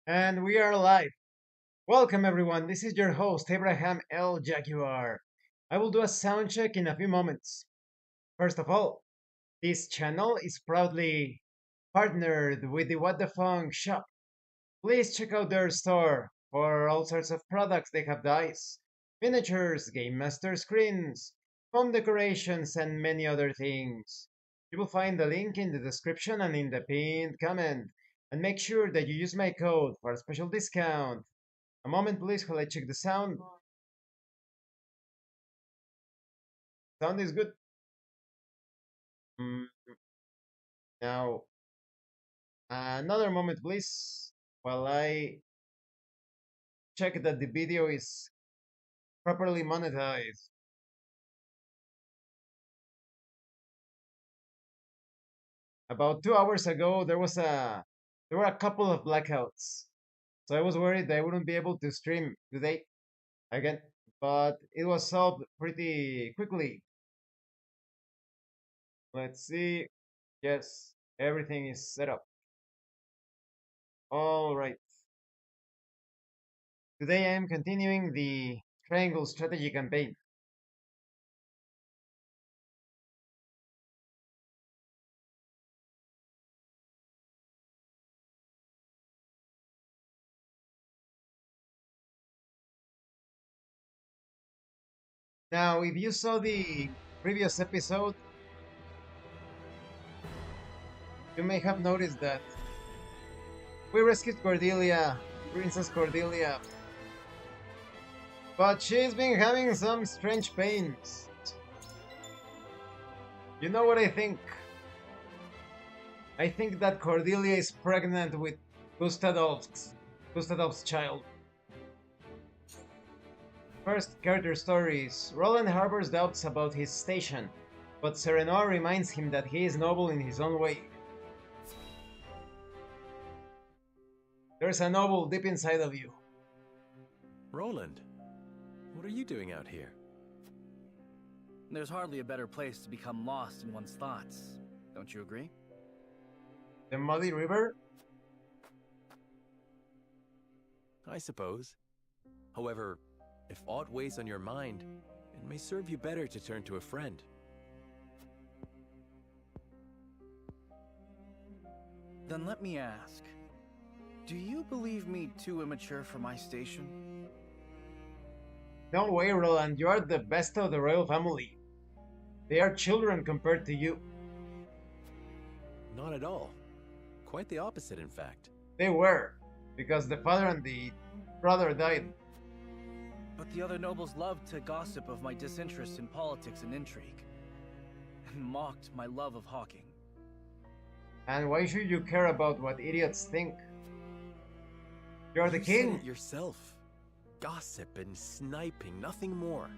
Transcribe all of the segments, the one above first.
And we are live. Welcome, everyone. This is your host, Abraham L. Jaguar. I will do a sound check in a few moments. First of all, this channel is proudly partnered with the What the Funk shop. Please check out their store for all sorts of products. They have dice, miniatures, game master screens, home decorations, and many other things. You will find the link in the description and in the pinned comment. And make sure that you use my code for a special discount. A moment, please, while I check the sound. Sound is good. Mm, Now, another moment, please, while I check that the video is properly monetized. About 2 hours ago, there were a couple of blackouts, so I was worried that I wouldn't be able to stream today again. But it was solved pretty quickly. Let's see. Yes, everything is set up. All right. Today I am continuing the Triangle Strategy campaign. Now, if you saw the previous episode, you may have noticed that we rescued Cordelia, Princess Cordelia, but she's been having some strange pains. You know what I think? I think that Cordelia is pregnant with Gustadov's child. First character stories. Roland harbors doubts about his station, but Serenor reminds him that he is noble in his own way. There's a noble deep inside of you. Roland, what are you doing out here? There's hardly a better place to become lost in one's thoughts. Don't you agree? The Muddy River? I suppose. However, if aught weighs on your mind, it may serve you better to turn to a friend. Then let me ask, do you believe me too immature for my station? No way, Roland. You are the best of the royal family. They are children compared to you. Not at all. Quite the opposite, in fact. They were, because the father and the brother died. But the other nobles loved to gossip of my disinterest in politics and intrigue, and mocked my love of hawking. And why should you care about what idiots think? You're the You king. said it yourself. Gossip and sniping, nothing more.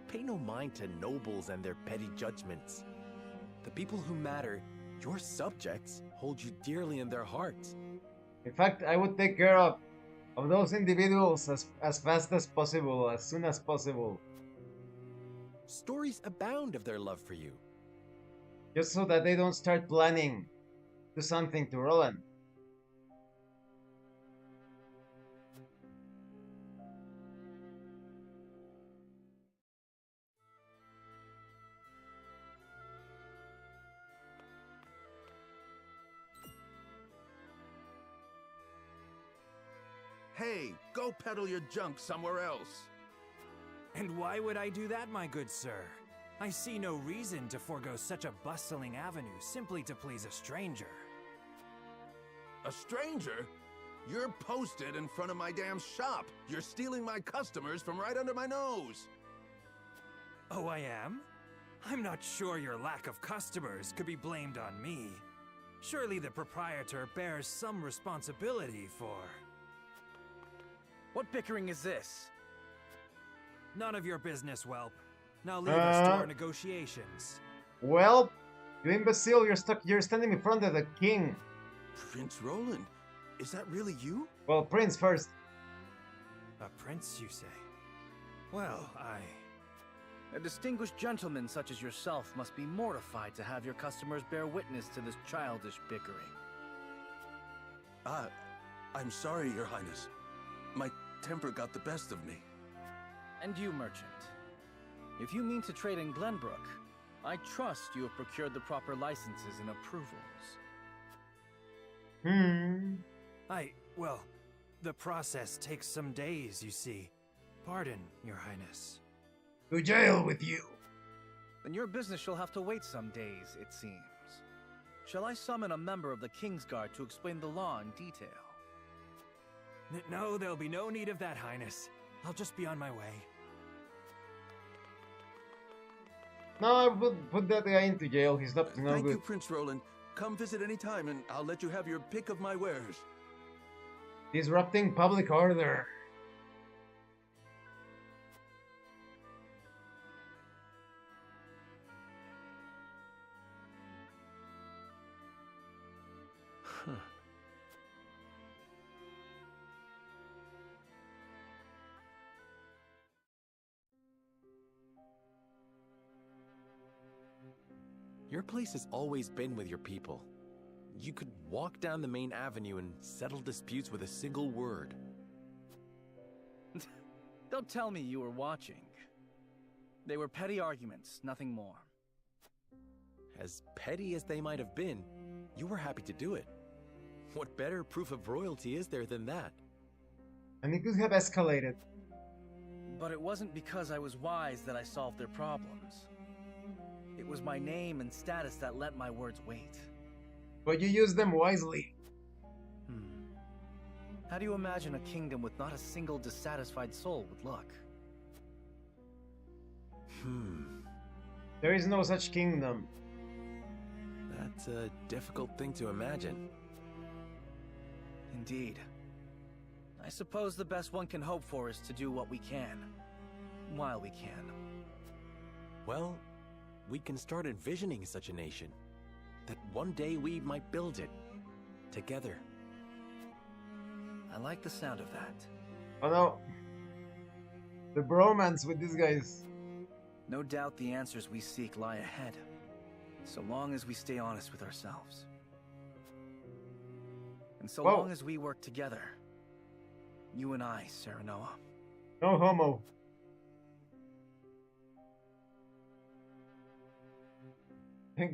Pay no mind to nobles and their petty judgments. The people who matter, your subjects, hold you dearly in their hearts. In fact, I would take care of those individuals as fast as possible, as soon as possible. Stories abound of their love for you. Just so that they don't start planning to do something to Roland. Hey, go peddle your junk somewhere else. And why would I do that, my good sir? I see no reason to forego such a bustling avenue simply to please a stranger. A stranger? You're posted in front of my damn shop. You're stealing my customers from right under my nose. Oh, I am? I'm not sure your lack of customers could be blamed on me. Surely the proprietor bears some responsibility for... What bickering is this? None of your business, whelp. Now leave us to our negotiations. Well, you imbecile, you're standing in front of the king. Prince Roland, is that really you? Well, Prince first. A prince, you say? Well, A distinguished gentleman such as yourself must be mortified to have your customers bear witness to this childish bickering. I'm sorry, Your Highness. My temper got the best of me. And you, merchant. If you mean to trade in Glenbrook, I trust you have procured the proper licenses and approvals. Well, the process takes some days, you see. Pardon, Your Highness. To jail with you. Then your business shall have to wait some days, it seems. Shall I summon a member of the Kingsguard to explain the law in detail? No, there'll be no need of that, Highness. I'll just be on my way. No, I would put that guy into jail. He's up to no Thank good. you, Prince Roland. Come visit any time, and I'll let you have your pick of my wares. Disrupting public order. Your place has always been with your people. You could walk down the main avenue and settle disputes with a single word. Don't tell me you were watching. They were petty arguments, nothing more. As petty as they might have been, you were happy to do it. What better proof of royalty is there than that? And it could have escalated. But it wasn't because I was wise that I solved their problems. It was my name and status that let my words wait. But you use them wisely. How do you imagine a kingdom with not a single dissatisfied soul would look? There is no such kingdom. That's a difficult thing to imagine. Indeed. I suppose the best one can hope for is to do what we can, while we can. Well, we can start envisioning such a nation. That one day we might build it. Together. I like the sound of that. Oh no. The bromance with these guys. No doubt the answers we seek lie ahead, so long as we stay honest with ourselves. And so long as we work together. You and I, Serenoa. No homo.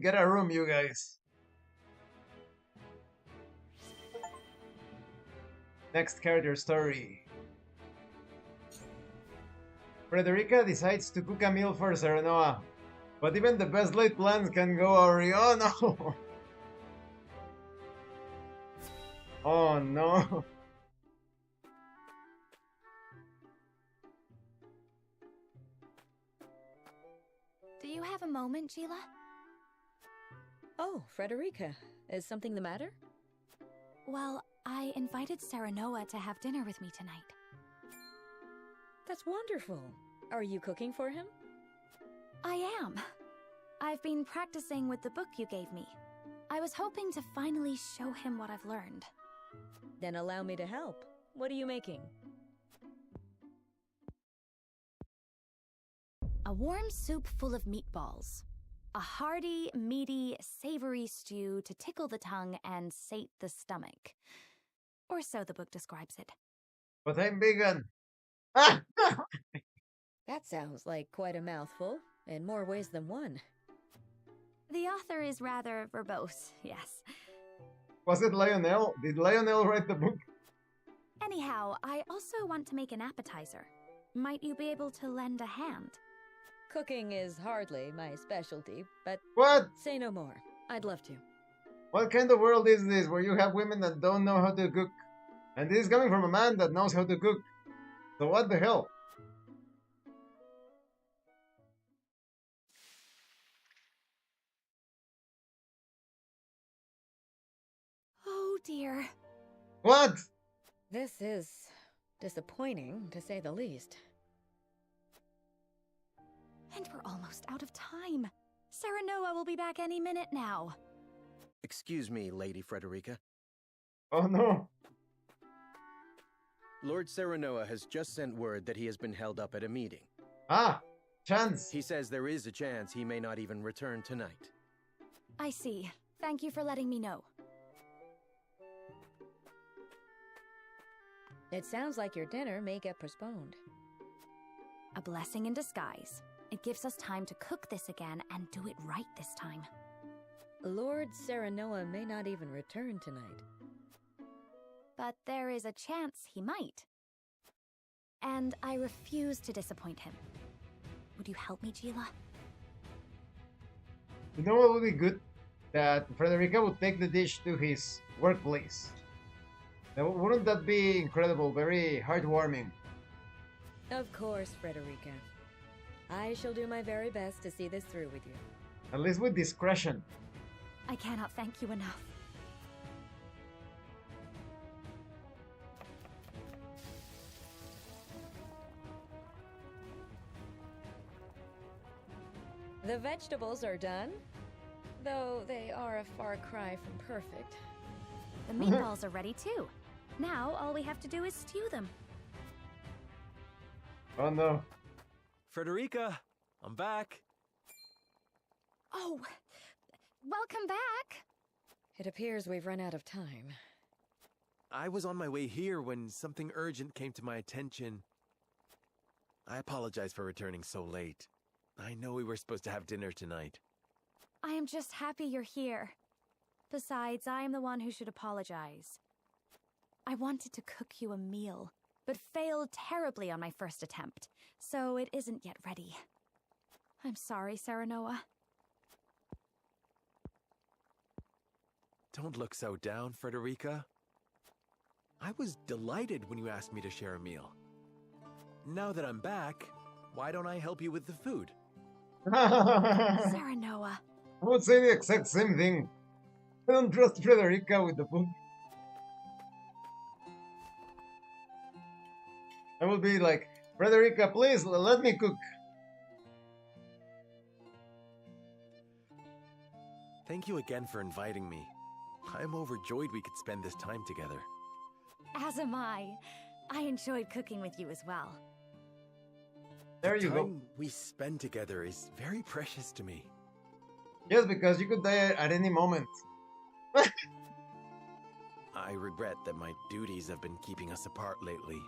Get a room, you guys. Next character story. Frederica decides to cook a meal for Serenoa, but even the best laid plans can go awry. Oh no! Oh no! Do you have a moment, Sheila? Oh, Frederica. Is something the matter? Well, I invited Serenoa to have dinner with me tonight. That's wonderful. Are you cooking for him? I am. I've been practicing with the book you gave me. I was hoping to finally show him what I've learned. Then allow me to help. What are you making? A warm soup full of meatballs. A hearty, meaty, savory stew to tickle the tongue and sate the stomach. Or so the book describes it. But I'm vegan. That sounds like quite a mouthful, in more ways than one. The author is rather verbose, yes. Was it Lionel? Did Lionel write the book? Anyhow, I also want to make an appetizer. Might you be able to lend a hand? Cooking is hardly my specialty, but What? say no more. I'd love to. What kind of world is this where you have women that don't know how to cook? And this is coming from a man that knows how to cook. So what the hell? Oh dear. What? This is disappointing, to say the least. And we're almost out of time. Serenoa will be back any minute now. Excuse me, Lady Frederica. Oh no. Lord Serenoa has just sent word that he has been held up at a meeting. Ah, chance. He says there is a chance he may not even return tonight. I see. Thank you for letting me know. It sounds like your dinner may get postponed. A blessing in disguise. It gives us time to cook this again and do it right this time. Lord Serenoa may not even return tonight. But there is a chance he might. And I refuse to disappoint him. Would you help me, Gila? You know what would be good? That Frederica would take the dish to his workplace. Now, wouldn't that be incredible? Very heartwarming. Of course, Frederica. I shall do my very best to see this through with you. At least with discretion. I cannot thank you enough. The vegetables are done, though they are a far cry from perfect. The meatballs are ready too. Now all we have to do is stew them. Oh no. Frederica, I'm back. Oh, welcome back. It appears we've run out of time. I was on my way here when something urgent came to my attention. I apologize for returning so late. I know we were supposed to have dinner tonight. I am just happy you're here. Besides, I am the one who should apologize. I wanted to cook you a meal, but failed terribly on my first attempt, so it isn't yet ready. I'm sorry, Serenoa. Don't look so down, Frederica. I was delighted when you asked me to share a meal. Now that I'm back, why don't I help you with the food? Serenoa. I would say the exact same thing. I don't trust Frederica with the food. I will be like, Frederica, please let me cook. Thank you again for inviting me. I'm overjoyed we could spend this time together. As am I. I enjoyed cooking with you as well. There you The go. time we spend together is very precious to me. Yes, because you could die at any moment. I regret that my duties have been keeping us apart lately.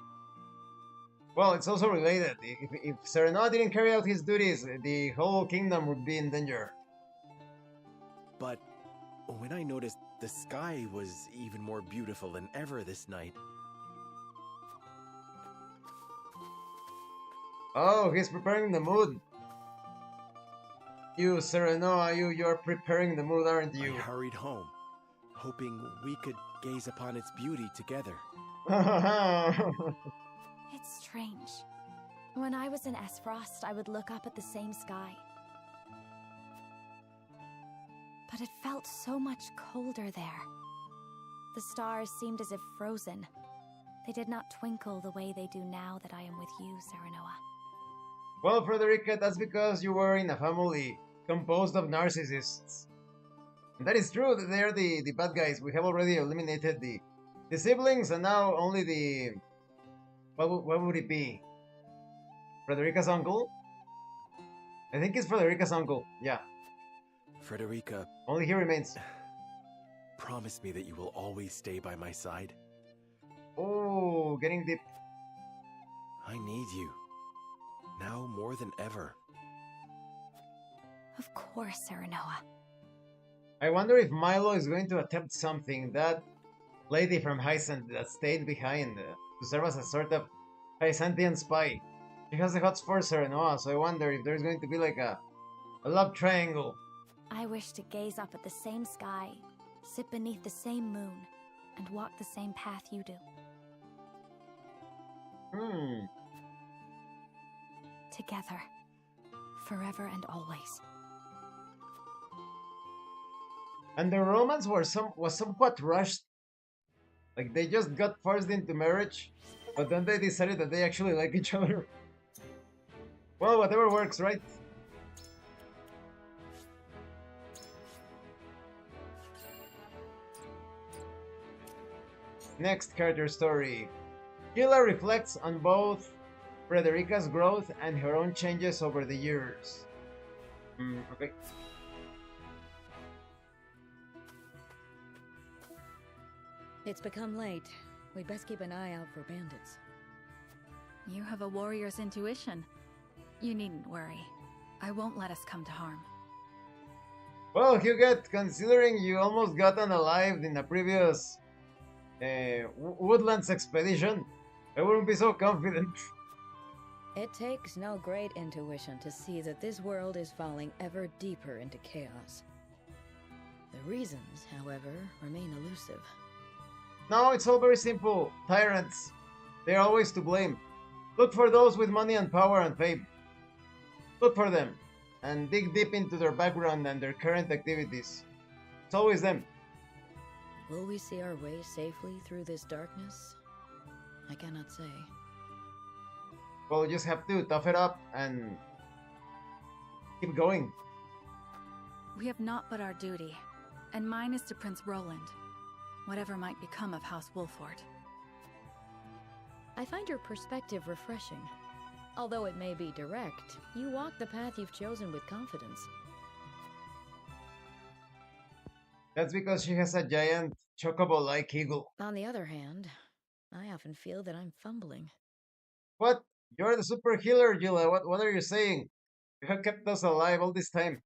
Well, it's also related. If Serenoa didn't carry out his duties, the whole kingdom would be in danger. But when I noticed the sky was even more beautiful than ever this night, Oh, he's preparing the mood. You, Serenoa, you're preparing the mood, aren't you? I hurried home, hoping we could gaze upon its beauty together. It's strange. When I was in Esfrost, I would look up at the same sky. But it felt so much colder there. The stars seemed as if frozen. They did not twinkle the way they do now that I am with you, Serenoa. Well, Frederica, that's because you were in a family composed of narcissists. And that is true, that they are the bad guys. We have already eliminated the siblings, and now only the... What would it be? Frederica's uncle? I think it's Frederica's uncle, yeah. Frederica, Only he remains. promise me that you will always stay by my side. Oh, getting deep. I need you. Now more than ever. Of course, Serenoa. I wonder if Milo is going to attempt something. That lady from Hysant that stayed behind to serve as a sort of Hysantian spy. She has the hots for Serenoa, so I wonder if there's going to be like a love triangle. I wish to gaze up at the same sky, sit beneath the same moon, and walk the same path you do. Together. Forever and always. And the romance was somewhat rushed. Like they just got forced into marriage, but then they decided that they actually like each other. Well, whatever works, right? Next character story. Gila reflects on both Frederica's growth and her own changes over the years. Okay. It's become late. We'd best keep an eye out for bandits. You have a warrior's intuition. You needn't worry. I won't let us come to harm. Well, Huguette, considering you almost got unalived in a previous Woodlands expedition, I wouldn't be so confident. It takes no great intuition to see that this world is falling ever deeper into chaos. The reasons, however, remain elusive. No, it's all very simple. Tyrants. They're always to blame. Look for those with money and power and fame. Look for them, and dig deep into their background and their current activities. It's always them. Will we see our way safely through this darkness? I cannot say. Well, you just have to tough it up and keep going. We have naught but our duty, and mine is to Prince Roland, whatever might become of House Wolford. I find your perspective refreshing. Although it may be direct, you walk the path you've chosen with confidence. That's because she has a giant chocobo-like eagle. On the other hand, I often feel that I'm fumbling. What? You're the super healer, Gila. What are you saying? You have kept us alive all this time.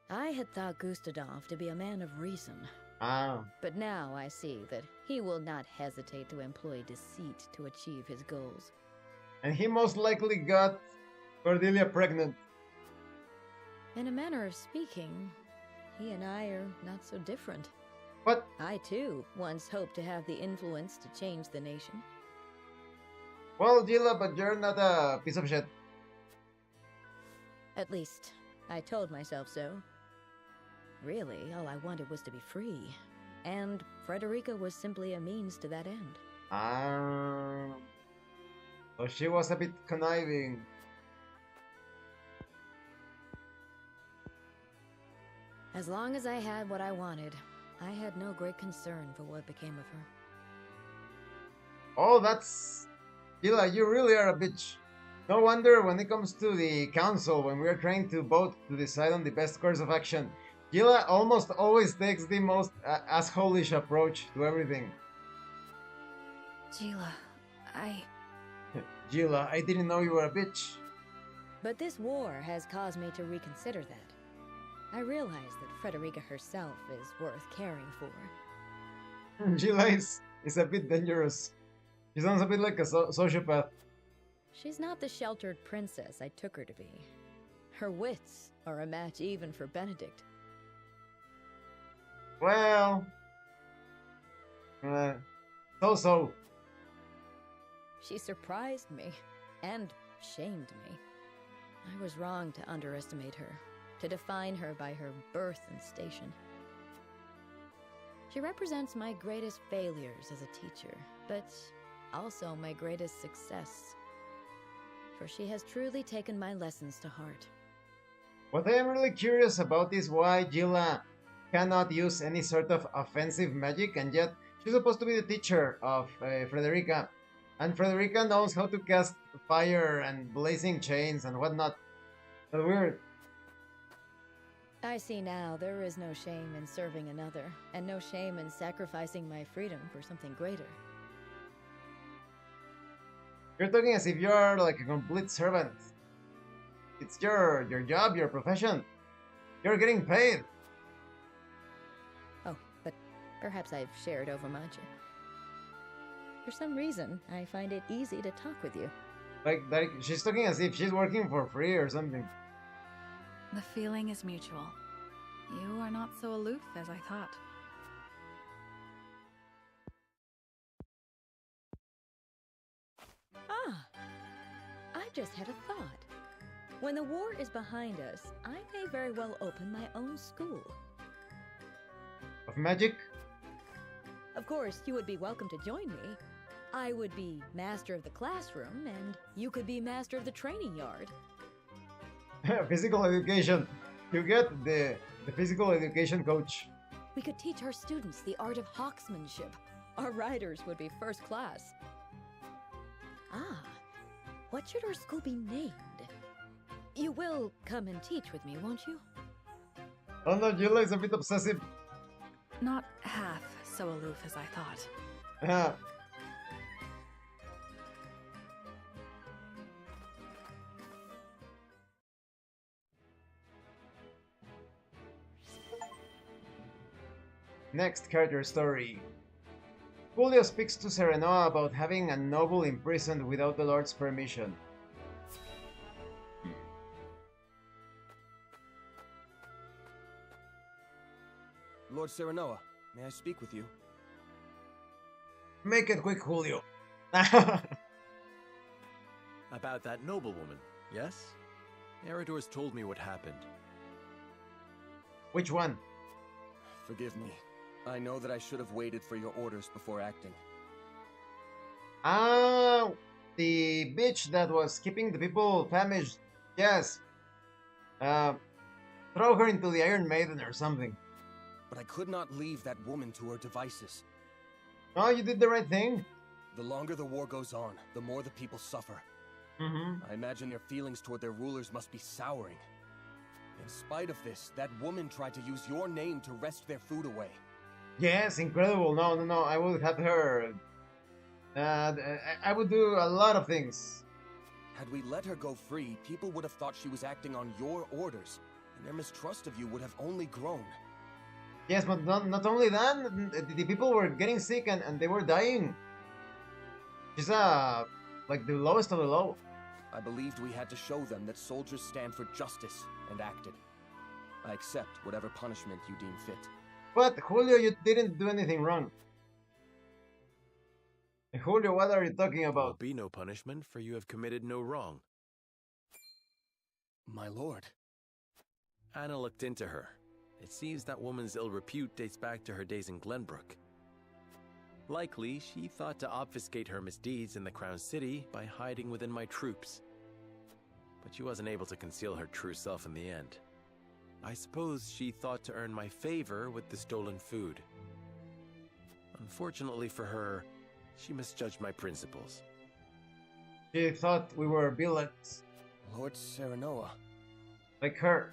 I had thought Gustadov to be a man of reason. Ah. But now I see that he will not hesitate to employ deceit to achieve his goals. And he most likely got Cordelia pregnant. In a manner of speaking, he and I are not so different. What? I, too, once hoped to have the influence to change the nation. Well, Gila, but you're not a piece of shit. At least, I told myself so. Really, all I wanted was to be free. And Frederica was simply a means to that end. Ah. So she was a bit conniving. As long as I had what I wanted, I had no great concern for what became of her. Oh, that's... Gila, you really are a bitch. No wonder when it comes to the council, when we are trying to vote to decide on the best course of action, Gila almost always takes the most asshole-ish approach to everything. Gila, Gila, I didn't know you were a bitch. But this war has caused me to reconsider that. I realize that Frederica herself is worth caring for. Gila is a bit dangerous. She sounds a bit like a sociopath. She's not the sheltered princess I took her to be. Her wits are a match even for Benedict. Well... so-so. She surprised me, and shamed me. I was wrong to underestimate her, to define her by her birth and station. She represents my greatest failures as a teacher, but also my greatest success. For she has truly taken my lessons to heart. What I am really curious about is why Gila cannot use any sort of offensive magic, and yet she's supposed to be the teacher of Frederica. And Frederica knows how to cast fire and blazing chains and whatnot. That's weird. I see now there is no shame in serving another, and no shame in sacrificing my freedom for something greater. You're talking as if you're like a complete servant. It's your job, your profession. You're getting paid. Oh, but perhaps I've shared overmuch. For some reason, I find it easy to talk with you. Like she's talking as if she's working for free or something. the feeling is mutual. You are not so aloof as I thought. Ah, I just had a thought. When the war is behind us, I may very well open my own school. Of magic? Of course, you would be welcome to join me. I would be master of the classroom, and you could be master of the training yard. Physical education. You get the physical education coach. We could teach our students the art of hawksmanship. Our riders would be first class. Ah, what should our school be named? You will come and teach with me, won't you? Oh no, Yula is a bit obsessive. Not half so aloof as I thought. Uh, Next character story. Julio speaks to Serenoa about having a noble imprisoned without the Lord's permission. Lord Serenoa, may I speak with you? Make it quick, Julio. About that noblewoman, yes? Eridor's told me what happened. Which one? Forgive me. I know that I should have waited for your orders before acting. Ah, the bitch that was keeping the people famished. Yes. Throw her into the Iron Maiden or something. But I could not leave that woman to her devices. Oh, you did the right thing. The longer the war goes on, the more the people suffer. I imagine their feelings toward their rulers must be souring. In spite of this, that woman tried to use your name to wrest their food away. Yes, incredible. No. I would have her. I would do a lot of things. Had we let her go free, people would have thought she was acting on your orders, and their mistrust of you would have only grown. Yes, but not only that, the people were getting sick and they were dying. She's like the lowest of the low. I believed we had to show them that soldiers stand for justice, and acted. I accept whatever punishment you deem fit. But Julio, you didn't do anything wrong. Julio, what are you talking There will about? be no punishment, for you have committed no wrong. My lord. Anna looked into her. It seems that woman's ill repute dates back to her days in Glenbrook. Likely, she thought to obfuscate her misdeeds in the Crown City by hiding within my troops. But she wasn't able to conceal her true self in the end. I suppose she thought to earn my favor with the stolen food. Unfortunately for her, she misjudged my principles. She thought we were villains, Lord Serenoa. like her.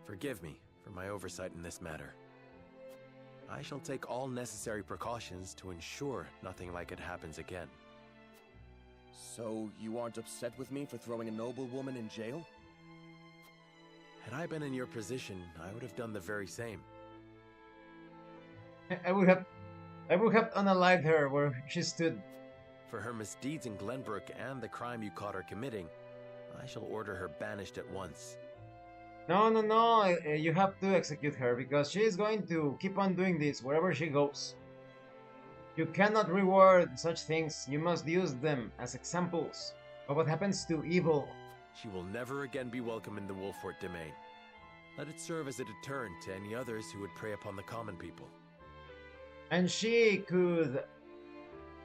Forgive me for my oversight in this matter. I shall take all necessary precautions to ensure nothing like it happens again. So, you aren't upset with me for throwing a noblewoman in jail? Had I been in your position, I would have done the very same. I would have unalived her where she stood. For her misdeeds in Glenbrook and the crime you caught her committing, I shall order her banished at once. No. You have to execute her because she is going to keep on doing this wherever she goes. You cannot reward such things. You must use them as examples of what happens to evil. She will never again be welcome in the Wolfort domain. Let it serve as a deterrent to any others who would prey upon the common people. And she could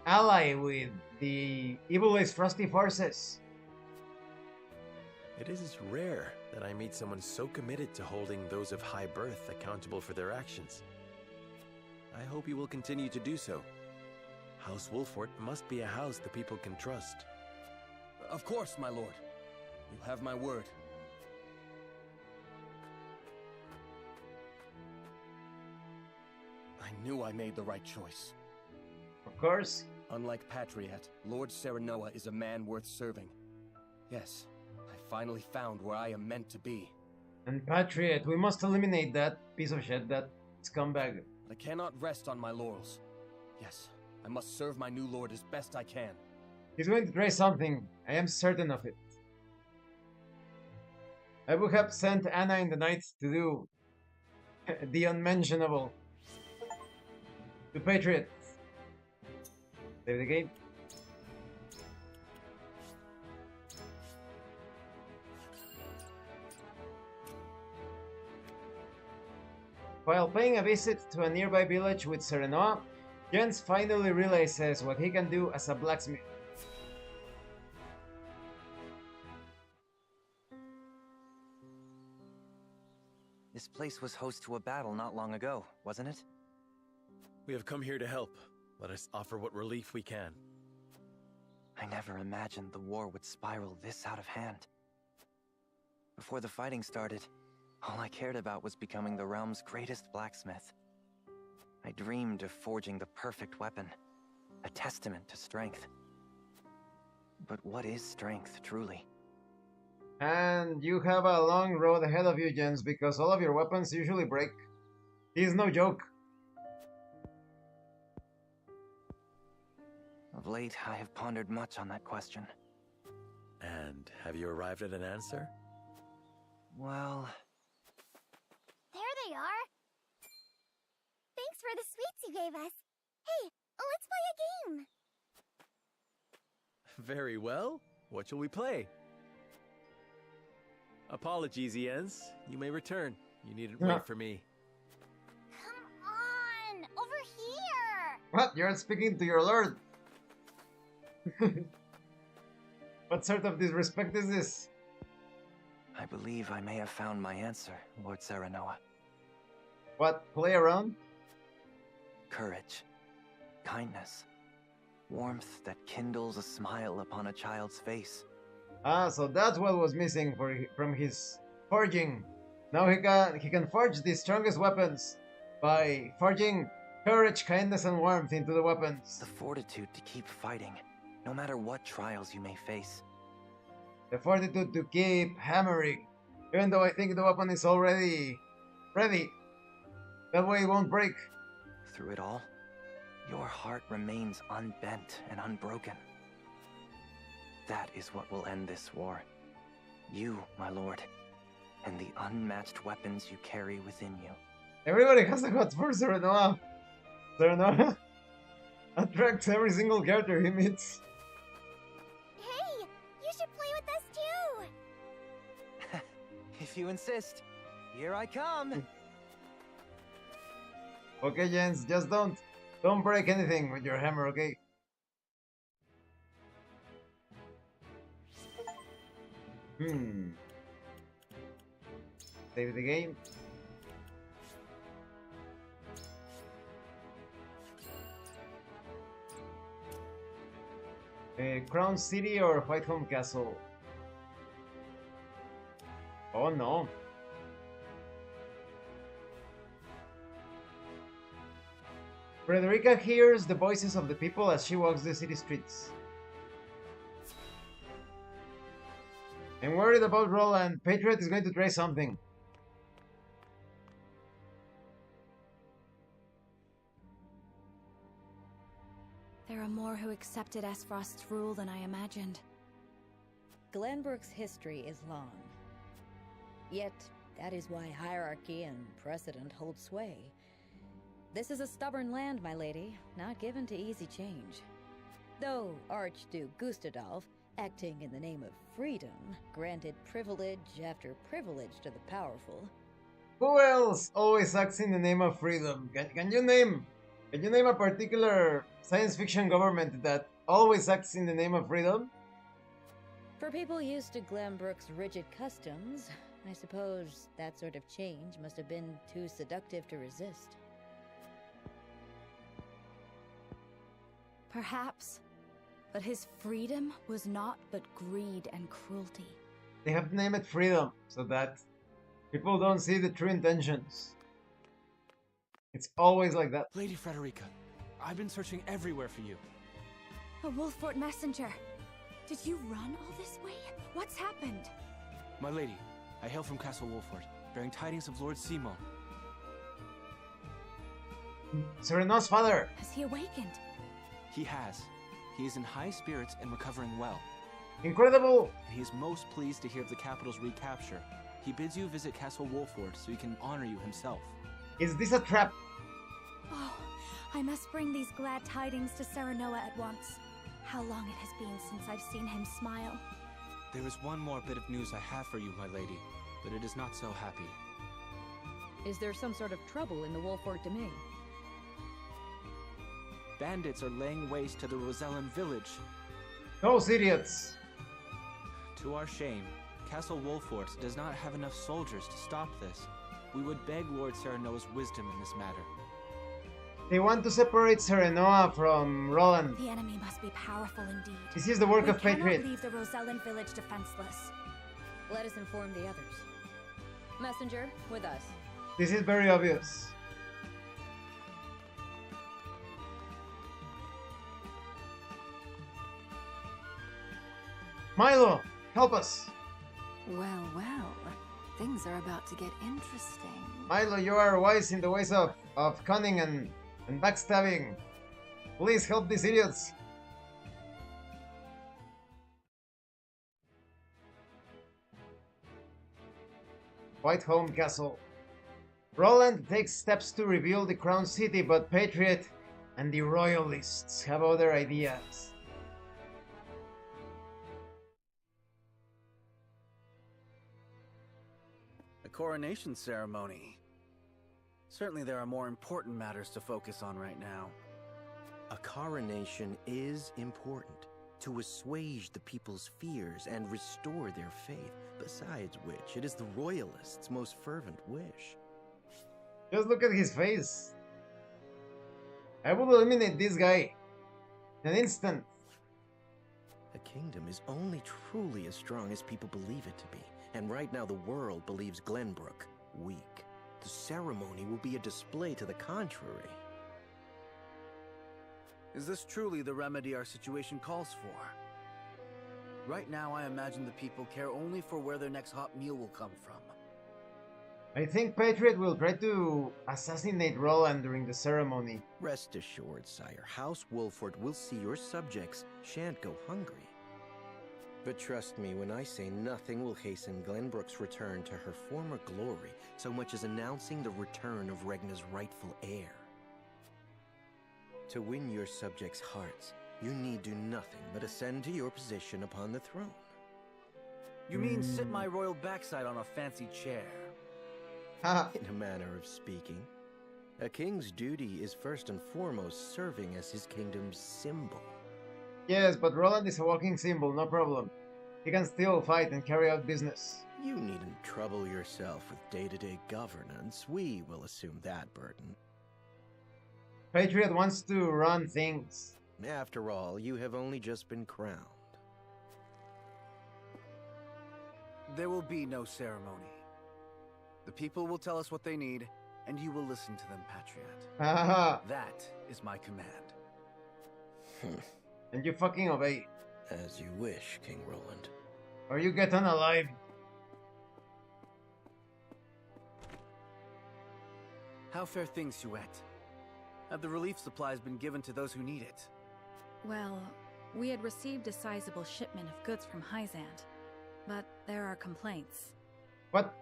ally with the evilest frosty forces. It is rare that I meet someone so committed to holding those of high birth accountable for their actions. I hope you will continue to do so. House Wolfort must be a house the people can trust. Of course, my lord. You have my word. I knew I made the right choice. Of course. Unlike Patriot, Lord Serenoa is a man worth serving. Yes, I finally found where I am meant to be. And Patriot, we must eliminate that piece of shit, that scumbag. I cannot rest on my laurels. Yes, I must serve my new lord as best I can. He's going to try something. I am certain of it. I would have sent Anna in the night to do the unmentionable. The Patriot. Save the game. While paying a visit to a nearby village with Serenoa, Jens finally realizes what he can do as a blacksmith. This place was host to a battle not long ago, wasn't it? We have come here to help. Let us offer what relief we can. I never imagined the war would spiral this out of hand. Before the fighting started, all I cared about was becoming the realm's greatest blacksmith. I dreamed of forging the perfect weapon, a testament to strength. But what is strength, truly? And you have a long road ahead of you, Jens, because all of your weapons usually break. He's no joke. Of late, I have pondered much on that question. And have you arrived at an answer? Well... There they are! Thanks for the sweets you gave us. Hey, let's play a game! Very well. What shall we play? Apologies, Jens. You may return. You needn't wait for me. Come on! Over here! What? You're speaking to your lord? What sort of disrespect is this? I believe I may have found my answer, Lord Serenoa. What? Play around? Courage. Kindness. Warmth that kindles a smile upon a child's face. Ah, so that's what was missing from his forging. Now he can forge the strongest weapons by forging courage, kindness, and warmth into the weapons. The fortitude to keep fighting, no matter what trials you may face. The fortitude to keep hammering, even though I think the weapon is already ready. That way it won't break. Through it all, your heart remains unbent and unbroken. That is what will end this war. You, my lord, and the unmatched weapons you carry within you. Everybody has a hot for Serenoa. Serenoa attracts every single character he meets. Hey, you should play with us too! If you insist, here I come. Okay, Jens, just don't break anything with your hammer, okay? Save the game. Crown City or Whitehome Castle? Oh no. Frederica hears the voices of the people as she walks the city streets. I'm worried about Roland. Patriot is going to try something. There are more who accepted Esfrost's rule than I imagined. Glenbrook's history is long. Yet, that is why hierarchy and precedent hold sway. This is a stubborn land, my lady, not given to easy change. Though Archduke Gustadolf, acting in the name of freedom, granted privilege after privilege to the powerful. Who else always acts in the name of freedom? Can you name a particular science fiction government that always acts in the name of freedom? For people used to Glenbrook's rigid customs, I suppose that sort of change must have been too seductive to resist. Perhaps. But his freedom was not but greed and cruelty. They have to name it freedom so that people don't see the true intentions. It's always like that. Lady Frederica, I've been searching everywhere for you. A Wolfort messenger. Did you run all this way? What's happened? My lady, I hail from Castle Wolfort, bearing tidings of Lord Simon. Sereno's father! Has he awakened? He has. He is in high spirits and recovering well. Incredible! He is most pleased to hear of the capital's recapture. He bids you visit Castle Wolfort so he can honor you himself. Is this a trap? Oh, I must bring these glad tidings to Serenoa at once. How long it has been since I've seen him smile. There is one more bit of news I have for you, my lady, but it is not so happy. Is there some sort of trouble in the Wolfort domain? Bandits are laying waste to the Rosellan village. Those idiots! To our shame, Castle Wolfort does not have enough soldiers to stop this. We would beg Lord Serenoa's wisdom in this matter. They want to separate Serenoa from Roland. The enemy must be powerful indeed. This is the work of Patriot. We cannot leave the Rosellan village defenseless. Let us inform the others. Messenger, with us. This is very obvious. Milo, help us! Well, well, things are about to get interesting. Milo, you are wise in the ways of cunning and backstabbing. Please help these idiots. White Home Castle. Roland takes steps to reveal the Crown City, but Patriot and the Royalists have other ideas. A coronation ceremony. Certainly there are more important matters to focus on right now. A coronation is important to assuage the people's fears and restore their faith, besides which it is the Royalists' most fervent wish. Just look at his face. I will eliminate this guy in an instant. A kingdom is only truly as strong as people believe it to be, and right now the world believes Glenbrook weak. The ceremony will be a display to the contrary. Is this truly the remedy our situation calls for? Right now, I imagine the people care only for where their next hot meal will come from. I think Patriot will try to assassinate Roland during the ceremony. Rest assured, sire, House Wolford will see your subjects shan't go hungry. But trust me when I say nothing will hasten Glenbrook's return to her former glory so much as announcing the return of Regna's rightful heir. To win your subjects' hearts, you need do nothing but ascend to your position upon the throne. You mean sit my royal backside on a fancy chair? In a manner of speaking. A king's duty is first and foremost serving as his kingdom's symbol. Yes, but Roland is a walking symbol, no problem. He can still fight and carry out business. You needn't trouble yourself with day-to-day governance. We will assume that burden. Patriot wants to run things. After all, you have only just been crowned. There will be no ceremony. The people will tell us what they need, and you will listen to them, Patriot. That is my command. And you fucking obey. As you wish, King Roland. Or you get unalive. How fare things, Huette? Have the relief supplies been given to those who need it? Well, we had received a sizable shipment of goods from Hyzant, but there are complaints. What?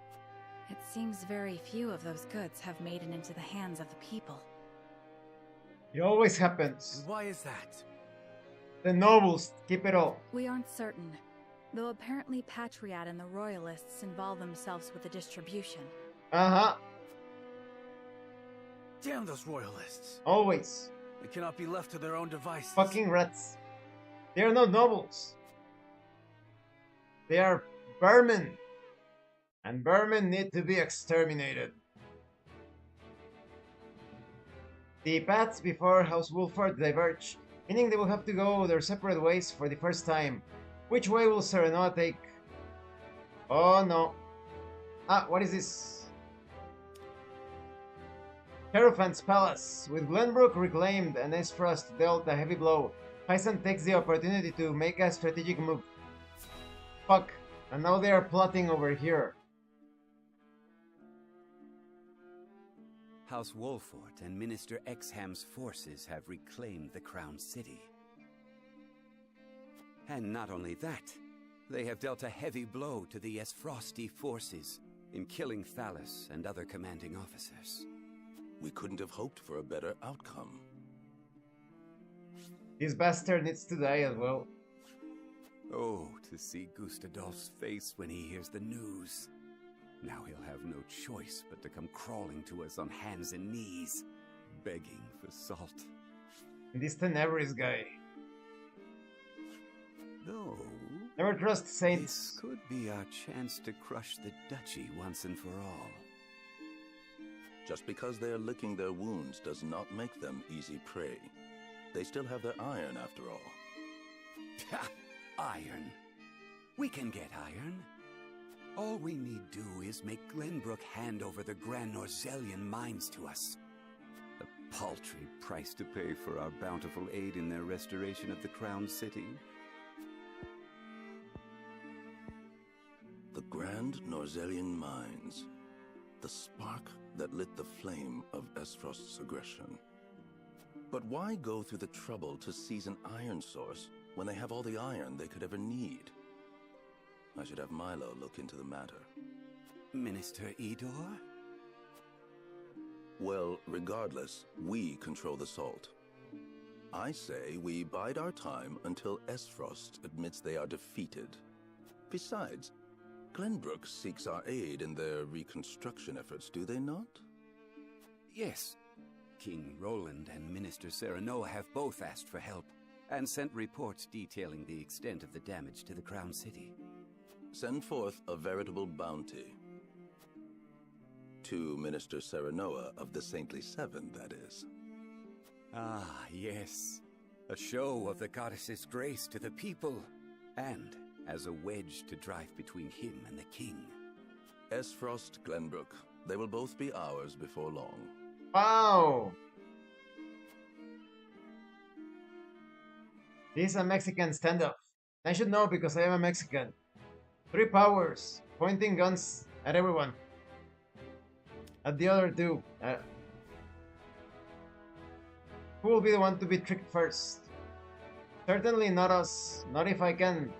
It seems very few of those goods have made it into the hands of the people. It always happens. And why is that? The nobles keep it all. We aren't certain, though apparently Patriot and the Royalists involve themselves with the distribution. Uh-huh. Damn those Royalists. Always. They cannot be left to their own devices. Fucking rats. They are not nobles. They are vermin. And vermin need to be exterminated. The paths before House Wolford diverge, meaning they will have to go their separate ways for the first time. Which way will Serenoa take? Oh no. Ah, what is this? Hierophant's Palace. With Glenbrook reclaimed and Aesfrost dealt a heavy blow, Hyzant takes the opportunity to make a strategic move. Fuck. And now they are plotting over here. House Wolfort and Minister Exham's forces have reclaimed the Crown City. And not only that, they have dealt a heavy blow to the Aesfrosti forces in killing Thalys and other commanding officers. We couldn't have hoped for a better outcome. This bastard needs to die as well. Oh, to see Gustadolf's face when he hears the news. Now he'll have no choice but to come crawling to us on hands and knees, begging for salt. This Tenebris guy. Though, never trust saints. This could be our chance to crush the duchy once and for all. Just because they're licking their wounds does not make them easy prey. They still have their iron after all. Ha! Iron. We can get iron. All we need do is make Glenbrook hand over the Grand Norzellian mines to us. A paltry price to pay for our bountiful aid in their restoration of the Crown City. Grand Norzelian Mines. The spark that lit the flame of Esfrost's aggression. But why go through the trouble to seize an iron source when they have all the iron they could ever need? I should have Milo look into the matter. Minister Idor? Well, regardless, we control the salt. I say we bide our time until Esfrost admits they are defeated. Besides, Glenbrook seeks our aid in their reconstruction efforts, do they not? Yes. King Roland and Minister Serenoa have both asked for help, and sent reports detailing the extent of the damage to the Crown City. Send forth a veritable bounty. To Minister Serenoa of the Saintly Seven, that is. Ah, yes. A show of the goddess's grace to the people, and as a wedge to drive between him and the king. Esfrost, Glenbrook, they will both be ours before long. Wow! This is a Mexican standoff. I should know because I am a Mexican. 3 powers, pointing guns at everyone. At the other two. Who will be the one to be tricked first? Certainly not us. Not if I can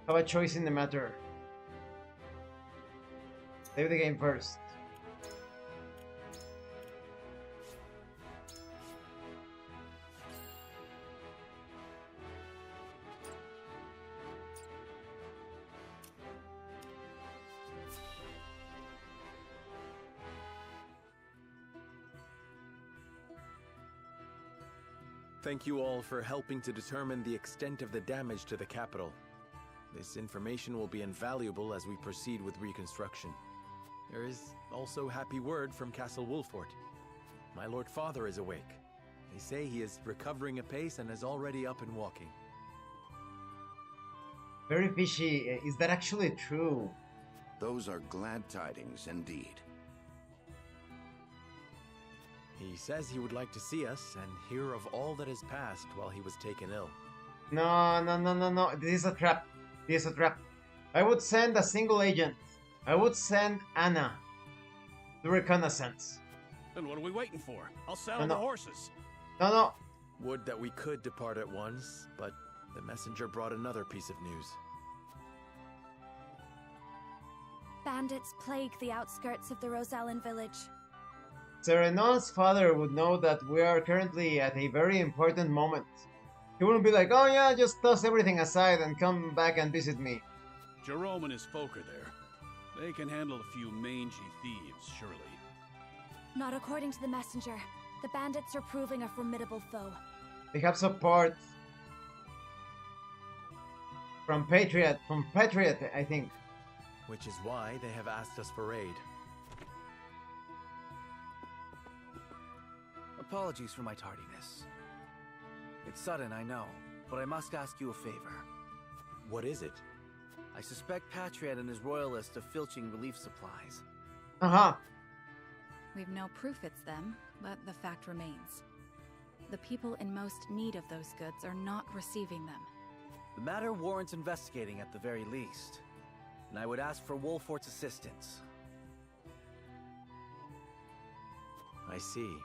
have a choice in the matter. Save the game first. Thank you all for helping to determine the extent of the damage to the capital. This information will be invaluable as we proceed with reconstruction. There is also happy word from Castle Wolfort. My Lord Father is awake. They say he is recovering apace and is already up and walking. Very fishy. Is that actually true? Those are glad tidings indeed. He says he would like to see us and hear of all that has passed while he was taken ill. No. This is a trap. This is a trap. I would send a single agent. I would send Anna to reconnaissance. Then what are we waiting for? I'll saddle No. the horses. No. Would that we could depart at once, but the messenger brought another piece of news. Bandits plague the outskirts of the Rosellan village. Serenoa's father would know that we are currently at a very important moment. He wouldn't be like, oh yeah, just toss everything aside and come back and visit me. Jerome and his folk are there. They can handle a few mangy thieves, surely. Not according to the messenger. The bandits are proving a formidable foe. They have support from Patriot, I think. Which is why they have asked us for aid. Apologies for my tardiness. It's sudden, I know, but I must ask you a favor. What is it? I suspect Patriot and his royalists of filching relief supplies. We've no proof it's them, but the fact remains. The people in most need of those goods are not receiving them. The matter warrants investigating at the very least, and I would ask for Wolfort's assistance. I see.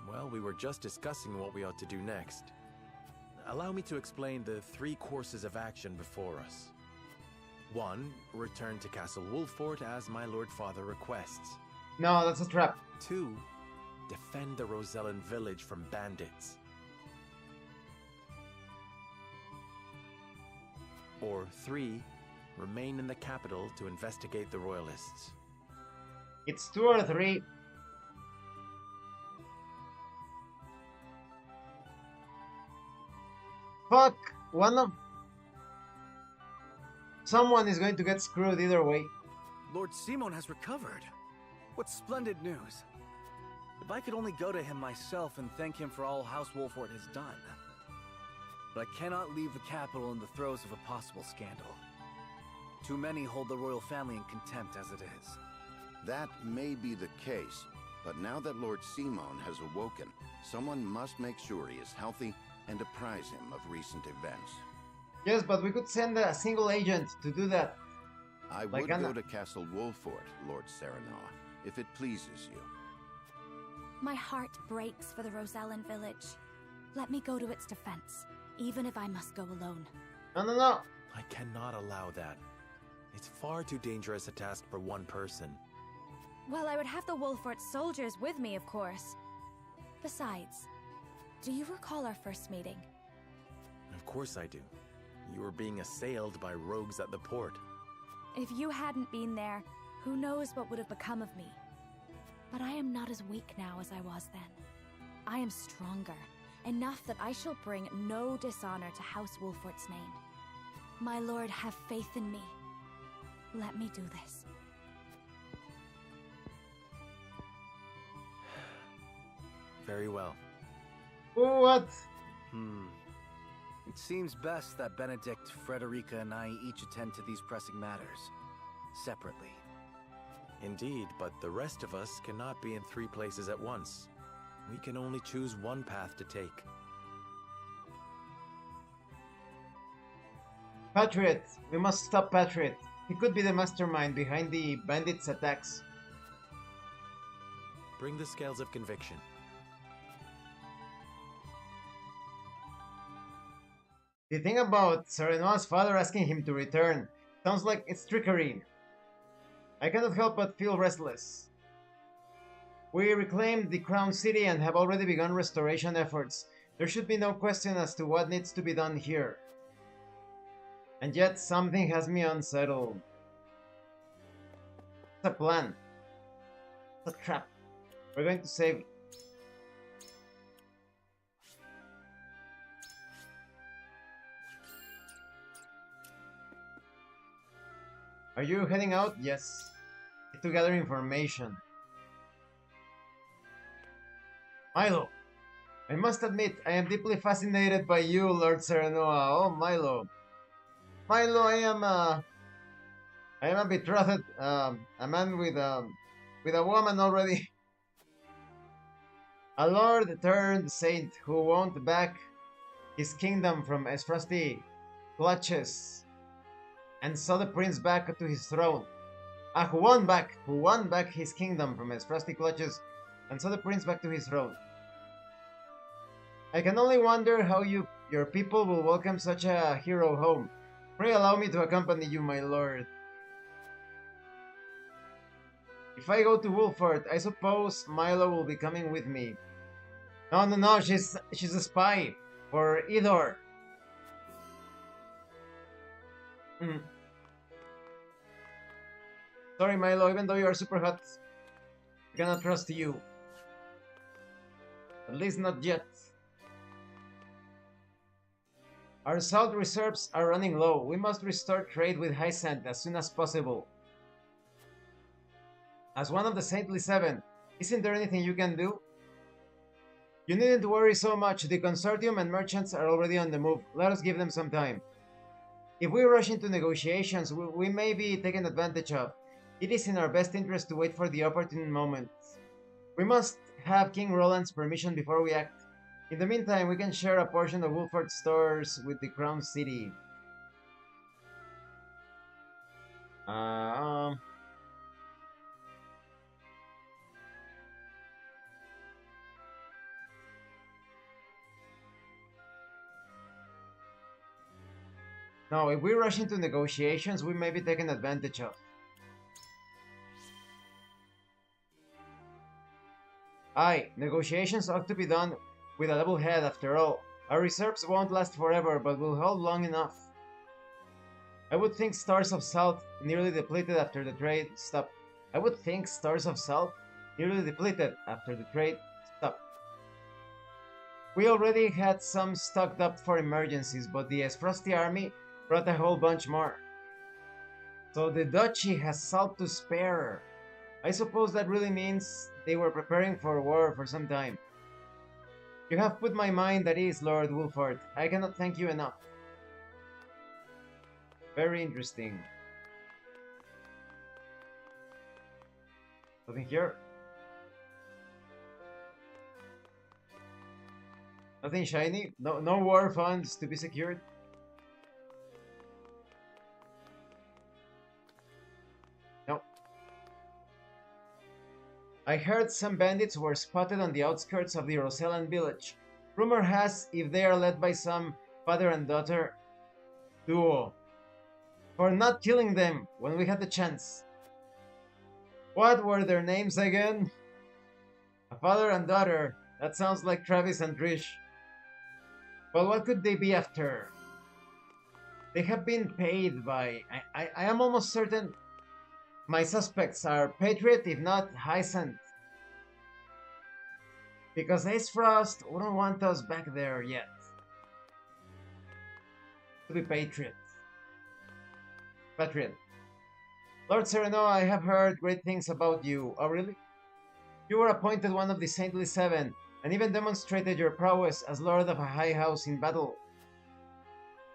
Well, we were just discussing what we ought to do next. Allow me to explain the 3 courses of action before us. 1. Return to Castle Wolfort as my Lord Father requests. No, that's a trap. 2. Defend the Rosellan village from bandits. Or 3. Remain in the capital to investigate the royalists. It's 2 or 3. Fuck! Someone is going to get screwed either way. Lord Simon has recovered. What splendid news. If I could only go to him myself and thank him for all House Wolfort has done. But I cannot leave the capital in the throes of a possible scandal. Too many hold the royal family in contempt as it is. That may be the case, but now that Lord Simon has awoken, someone must make sure he is healthy and apprise him of recent events. Yes, but we could send a single agent to do that. I Like would go to Castle Wolfort, Lord Serenoa, if it pleases you. My heart breaks for the Rosellan village. Let me go to its defense, even if I must go alone. No. I cannot allow that. It's far too dangerous a task for one person. Well, I would have the Wolfort soldiers with me, of course. Besides, do you recall our first meeting? Of course I do. You were being assailed by rogues at the port. If you hadn't been there, who knows what would have become of me. But I am not as weak now as I was then. I am stronger, enough that I shall bring no dishonor to House Wolfort's name. My lord, have faith in me. Let me do this. Very well. What? It seems best that Benedict, Frederica, and I each attend to these pressing matters, separately. Indeed, but the rest of us cannot be in 3 places at once. We can only choose one path to take. Patriot! We must stop Patriot. He could be the mastermind behind the bandits' attacks. Bring the scales of conviction. The thing about Serenoa's father asking him to return sounds like it's trickery. I cannot help but feel restless. We reclaimed the Crown City and have already begun restoration efforts. There should be no question as to what needs to be done here. And yet something has me unsettled. It's a plan. It's a trap. We're going to save. Are you heading out? Yes. To gather information. Milo. I must admit, I am deeply fascinated by you, Lord Serenoa. Oh, Milo. Milo, I am a betrothed, a man with a woman already. A lord turned saint who won't back his kingdom from his frosty clutches and saw the prince back to his throne. Who won back his kingdom from his frosty clutches and saw the prince back to his throne. I can only wonder how your people will welcome such a hero home. Pray allow me to accompany you, my lord. If I go to Wolfort, I suppose Milo will be coming with me. No, she's a spy for Idor. Sorry, Milo, even though you are super hot, I cannot trust you. At least not yet. Our salt reserves are running low. We must restore trade with Hysand as soon as possible. As one of the Saintly Seven, isn't there anything you can do? You needn't worry so much. The consortium and merchants are already on the move. Let us give them some time. If we rush into negotiations, we may be taken advantage of. It is in our best interest to wait for the opportune moment. We must have King Roland's permission before we act. In the meantime, we can share a portion of Wolfort's stores with the Crown City. No, if we rush into negotiations, we may be taken advantage of. Aye, negotiations ought to be done with a level head after all. Our reserves won't last forever, but will hold long enough. I would think stars of salt nearly depleted after the trade stopped. We already had some stocked up for emergencies, but the Frosty army brought a whole bunch more. So the duchy has salt to spare. I suppose that really means they were preparing for war for some time. You have put my mind at ease, Lord Wolfort. I cannot thank you enough. Very interesting. Nothing here. Nothing shiny. No war funds to be secured. I heard some bandits were spotted on the outskirts of the Rosellan village. Rumor has if they are led by some father and daughter duo. For not killing them when we had the chance. What were their names again? A father and daughter. That sounds like Travis and Trish. Well, what could they be after? They have been paid by... I am almost certain my suspects are Patriot, if not Hyacinth. Because Ace Frost wouldn't want us back there yet. To be Patriot. Lord Sereno, I have heard great things about you. Oh, really? You were appointed one of the Saintly Seven, and even demonstrated your prowess as Lord of a high house in battle.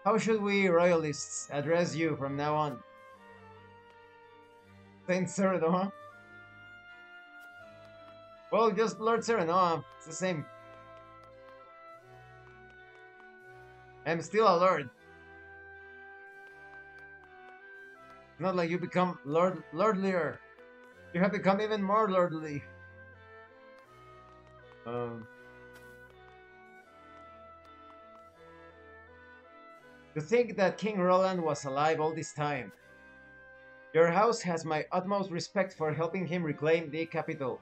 How should we Royalists address you from now on? Saint Sereno, huh? Well, just Lord Sereno, it's the same. I'm still a lord. Not like you become lordlier. You have become even more lordly. To think that King Roland was alive all this time. Your house has my utmost respect for helping him reclaim the capital.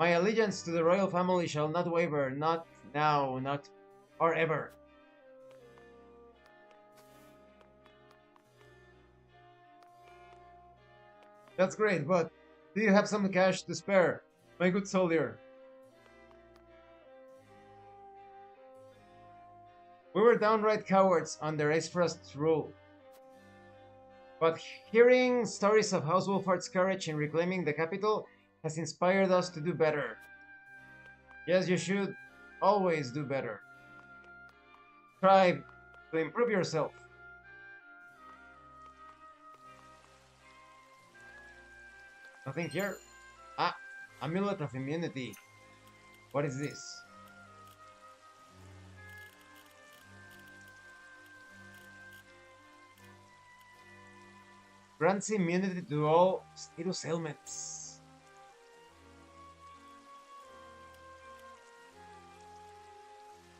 My allegiance to the royal family shall not waver, not now, not or ever. That's great, but do you have some cash to spare, my good soldier? We were downright cowards under Aesfrost's rule. But hearing stories of House Wolfard's courage in reclaiming the capital has inspired us to do better. Yes, you should always do better. Strive to improve yourself. Nothing here? Ah, Amulet of Immunity. What is this? Grants immunity to all status ailments.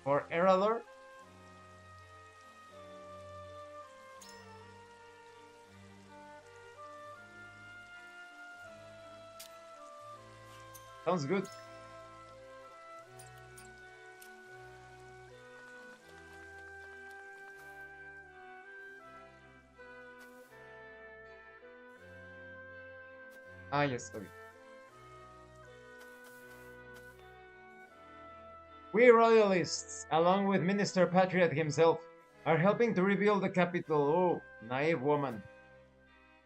For Eralor? Sounds good. Ah, yes, okay. We Royalists, along with Minister Patriot himself, are helping to rebuild the capital. Oh, naive woman.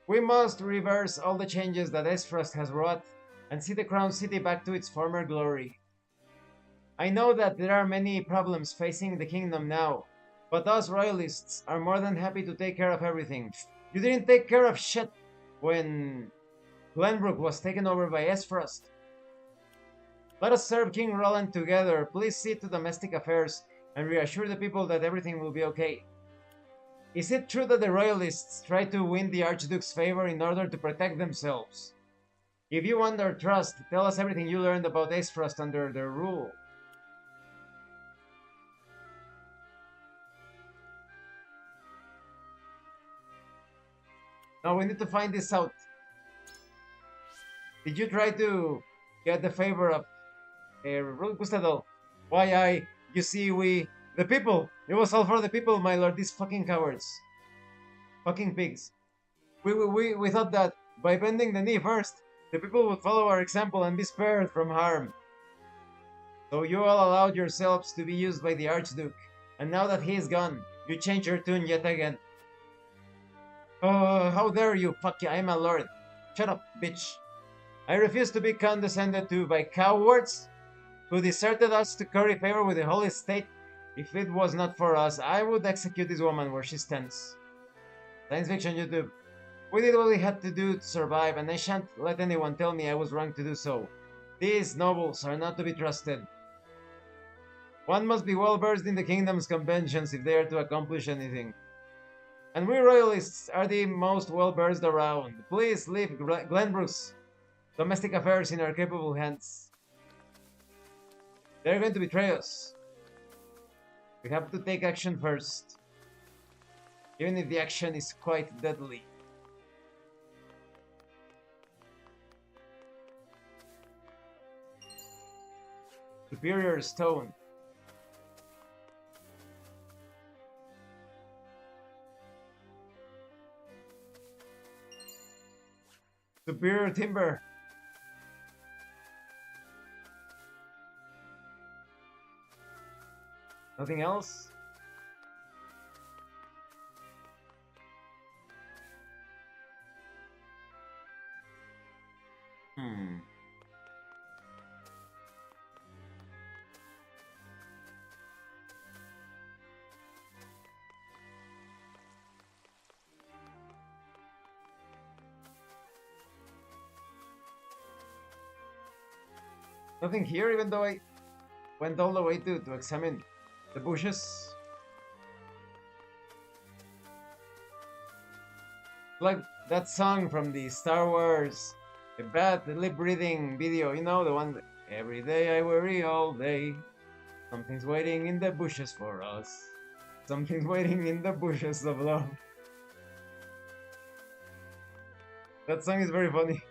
We must reverse all the changes that Aesfrost has wrought and see the Crown City back to its former glory. I know that there are many problems facing the kingdom now, but us Royalists are more than happy to take care of everything. You didn't take care of shit when Glenbrook was taken over by Aesfrost. Let us serve King Roland together. Please see to domestic affairs and reassure the people that everything will be okay. Is it true that the Royalists try to win the Archduke's favor in order to protect themselves? If you want our trust, tell us everything you learned about Aesfrost under their rule. Now we need to find this out. Did you try to get the favor of Gustavo? Why you see the people. It was all for the people, my lord, these fucking cowards. Fucking pigs. We thought that by bending the knee first, the people would follow our example and be spared from harm. So you all allowed yourselves to be used by the Archduke, and now that he is gone, you change your tune yet again. Oh, how dare you, fuck you, I am a lord. Shut up, bitch. I refuse to be condescended to by cowards who deserted us to curry favor with the Holy State. If it was not for us, I would execute this woman where she stands. Science Fiction YouTube. We did what we had to do to survive, and I shan't let anyone tell me I was wrong to do so. These nobles are not to be trusted. One must be well versed in the kingdom's conventions if they are to accomplish anything. And we Royalists are the most well versed around. Please leave Glenbrook's Domestic affairs in our capable hands. They're going to betray us. We have to take action first. Even if the action is quite deadly. Superior Stone. Superior Timber. Nothing else? Nothing here, even though I went all the way to examine the bushes. Like that song from the Star Wars, the bad lip reading video, you know, the one that, every day I worry all day. Something's waiting in the bushes for us. Something's waiting in the bushes of love. That song is very funny.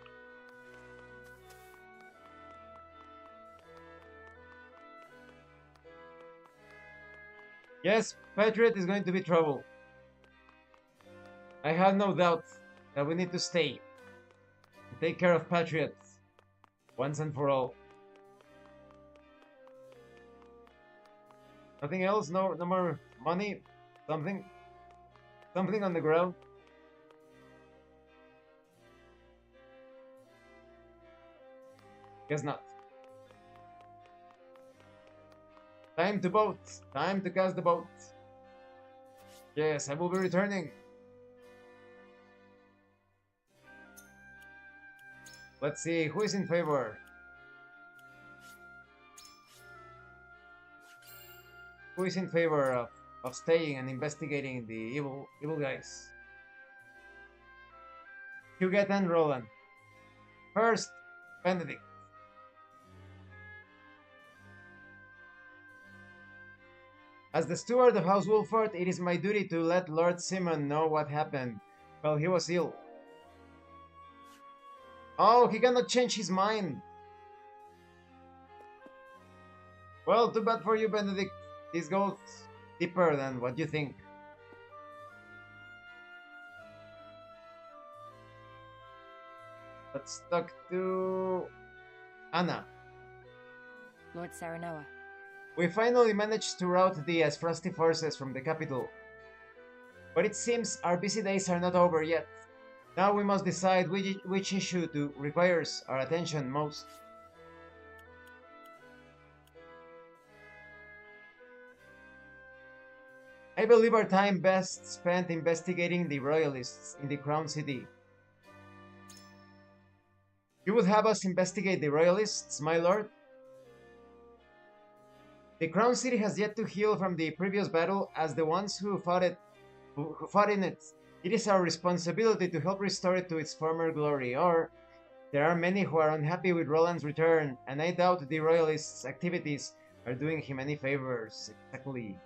Yes, Patriot is going to be trouble. I have no doubt that we need to stay and take care of Patriot once and for all. Nothing else? No more money? Something on the ground? Guess not. Time to boat. Time to cast the boat. Yes, I will be returning. Let's see, who is in favor? Who is in favor of staying and investigating the evil guys? Huguette and Roland. First, Benedict. As the steward of House Wolford, it is my duty to let Lord Simon know what happened while he was ill. Oh, he cannot change his mind. Well, too bad for you, Benedict. This goes deeper than what you think. Let's talk to Anna. Lord Saranoa. We finally managed to rout the Asfrosti forces from the capital. But it seems our busy days are not over yet. Now we must decide which issue requires our attention most. I believe our time best spent investigating the royalists in the Crown City. You would have us investigate the royalists, my lord? The Crown City has yet to heal from the previous battle as the ones who fought in it. It is our responsibility to help restore it to its former glory, or there are many who are unhappy with Roland's return, and I doubt the royalists' activities are doing him any favors, exactly.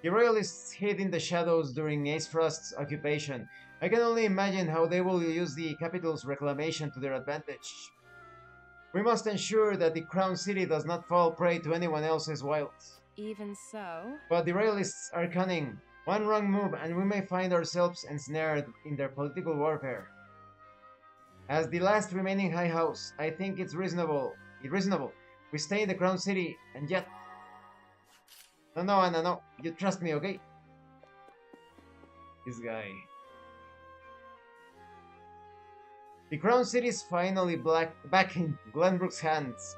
The royalists hid in the shadows during Acefrost's occupation. I can only imagine how they will use the capital's reclamation to their advantage. We must ensure that the Crown City does not fall prey to anyone else's wiles. Even so... But the royalists are cunning. One wrong move and we may find ourselves ensnared in their political warfare. As the last remaining High House, I think it's reasonable. We stay in the Crown City, and yet... No, Anna, no. You trust me, okay? This guy... The Crown City is finally back in Glenbrook's hands,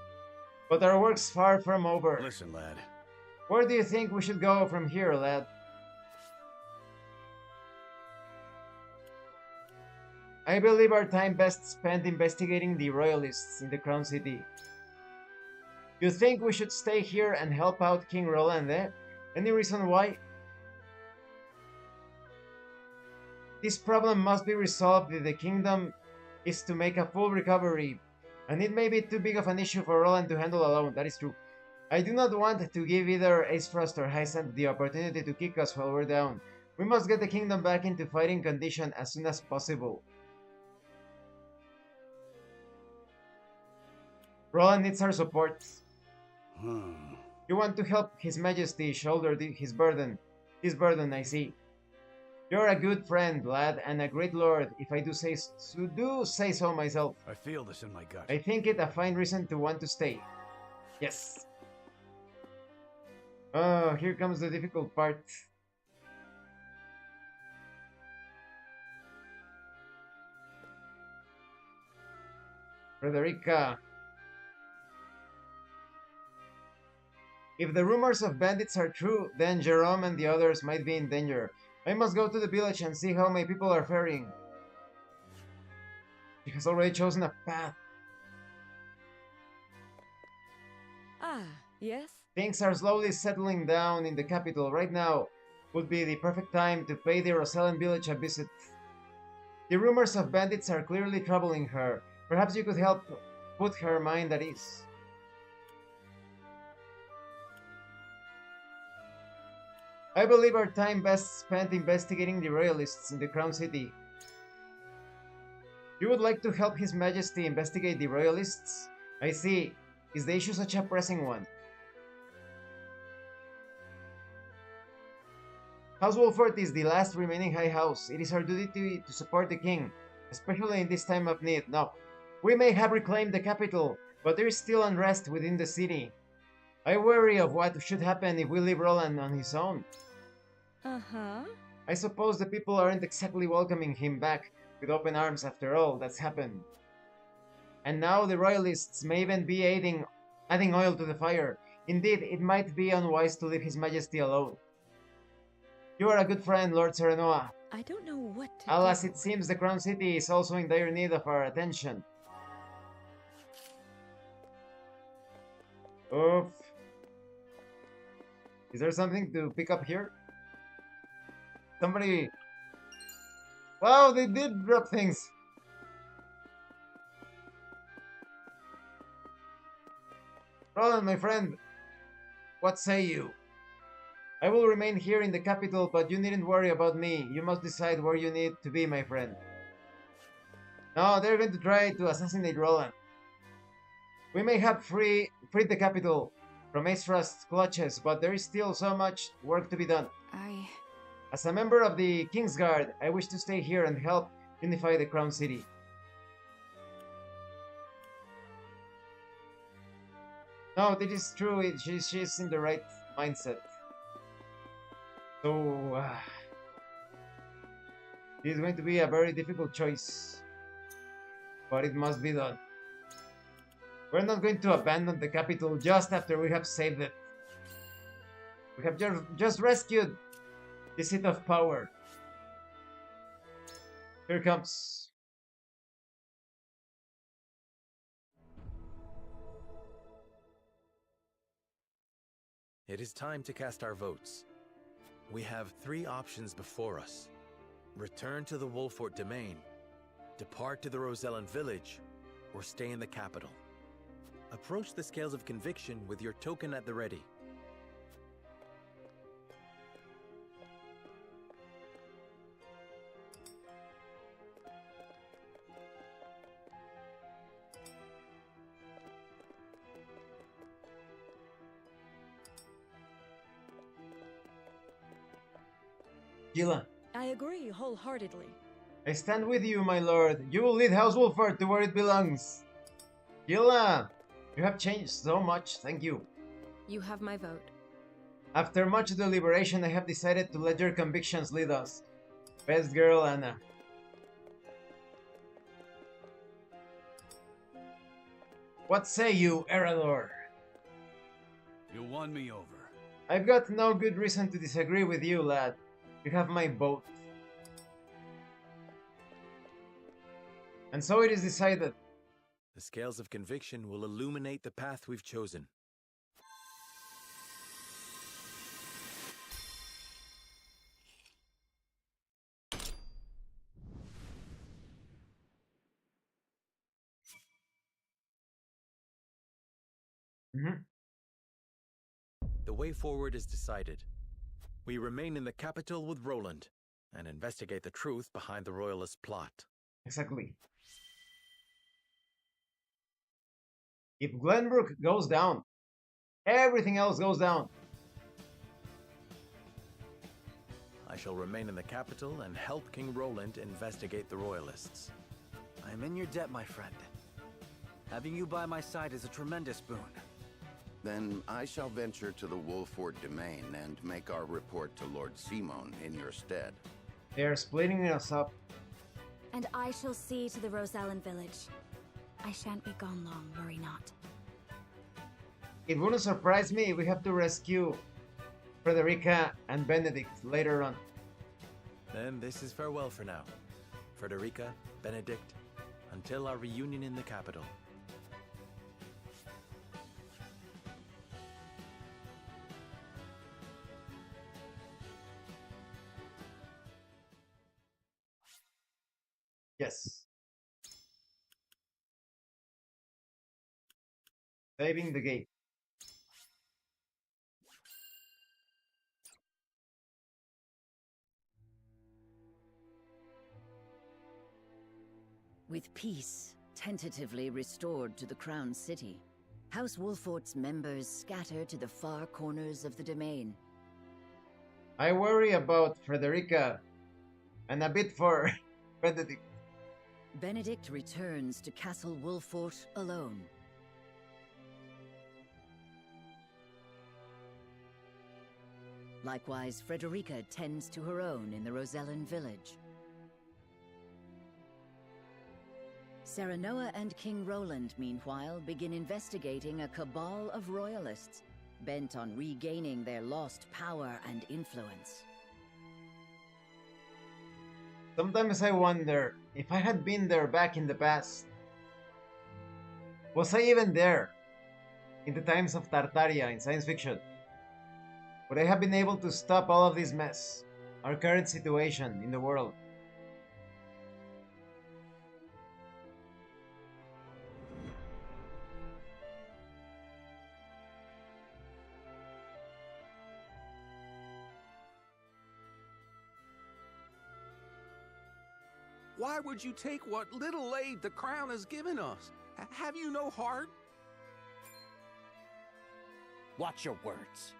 but our work's far from over. Listen, lad. Where do you think we should go from here, lad? I believe our time best spent investigating the royalists in the Crown City. You think we should stay here and help out King Roland, eh? Any reason why? This problem must be resolved if the kingdom is to make a full recovery, and it may be too big of an issue for Roland to handle alone, that is true. I do not want to give either Ace Frost or Hyacinth the opportunity to kick us while we're down. We must get the kingdom back into fighting condition as soon as possible. Roland needs our support. You want to help His Majesty shoulder his burden. This burden, I see. You're a good friend, lad, and a great lord, if I do say so myself. I feel this in my gut. I think it a fine reason to want to stay. Yes. Oh, here comes the difficult part. Frederica. If the rumors of bandits are true, then Jerome and the others might be in danger. I must go to the village and see how my people are faring. She has already chosen a path. Ah, yes? Things are slowly settling down in the capital. Right now would be the perfect time to pay the Rosellan village a visit. The rumors of bandits are clearly troubling her. Perhaps you could help put her mind at ease. I believe our time best spent investigating the royalists in the Crown City. You would like to help His Majesty investigate the royalists? I see. Is the issue such a pressing one? House Wolford is the last remaining high house. It is our duty to support the king, especially in this time of need. No, we may have reclaimed the capital, but there is still unrest within the city. I worry of what should happen if we leave Roland on his own. Uh-huh. I suppose the people aren't exactly welcoming him back with open arms after all that's happened. And now the royalists may even be adding oil to the fire. Indeed, it might be unwise to leave His Majesty alone. You are a good friend, Lord Serenoa. I don't know what to Alas, do. it seems the Crown City is also in dire need of our attention. Oof. Is there something to pick up here? Somebody... Wow, they did drop things! Roland, my friend, what say you? I will remain here in the capital, but you needn't worry about me. You must decide where you need to be, my friend. No, they're going to try to assassinate Roland. We may have freed the capital from Ace Frost's clutches, but there is still so much work to be done. As a member of the King's Guard, I wish to stay here and help unify the Crown City. No, this is true. She's in the right mindset. So, this is going to be a very difficult choice. But it must be done. We're not going to abandon the capital just after we have saved it. We have just rescued the seat of power. Here it comes. It is time to cast our votes. We have 3 options before us. Return to the Wolfort domain, depart to the Rosellan village, or stay in the capital. Approach the scales of conviction with your token at the ready. Gila. I agree wholeheartedly. I stand with you, my lord. You will lead House Wolford to where it belongs. Gila, you have changed so much. Thank you. You have my vote. After much deliberation, I have decided to let your convictions lead us. Best girl, Anna. What say you, Erador? You won me over. I've got no good reason to disagree with you, lad. You have my vote. And so it is decided. The scales of conviction will illuminate the path we've chosen. Mhm. The way forward is decided. We remain in the capital with Roland and investigate the truth behind the royalist plot. Exactly. If Glenbrook goes down, everything else goes down. I shall remain in the capital and help King Roland investigate the royalists. I'm in your debt, my friend. Having you by my side is a tremendous boon. Then I shall venture to the Wolford domain and make our report to Lord Simon in your stead. They're splitting us up. And I shall see to the Rosellan village. I shan't be gone long, worry not. It wouldn't surprise me if we have to rescue Frederica and Benedict later on. Then this is farewell for now. Frederica, Benedict, until our reunion in the capital. Yes. Saving the gate. With peace tentatively restored to the Crown City, House Wolfort's members scatter to the far corners of the domain. I worry about Frederica and a bit for Benedict. Benedict returns to Castle Wolfort alone. Likewise, Frederica tends to her own in the Rosellan village. Serenoa and King Roland, meanwhile, begin investigating a cabal of royalists, bent on regaining their lost power and influence. Sometimes I wonder if I had been there back in the past. Was I even there in the times of Tartaria in science fiction? Would I have been able to stop all of this mess, our current situation in the world? Why would you take what little aid the crown has given us? Have you no heart? Watch your words.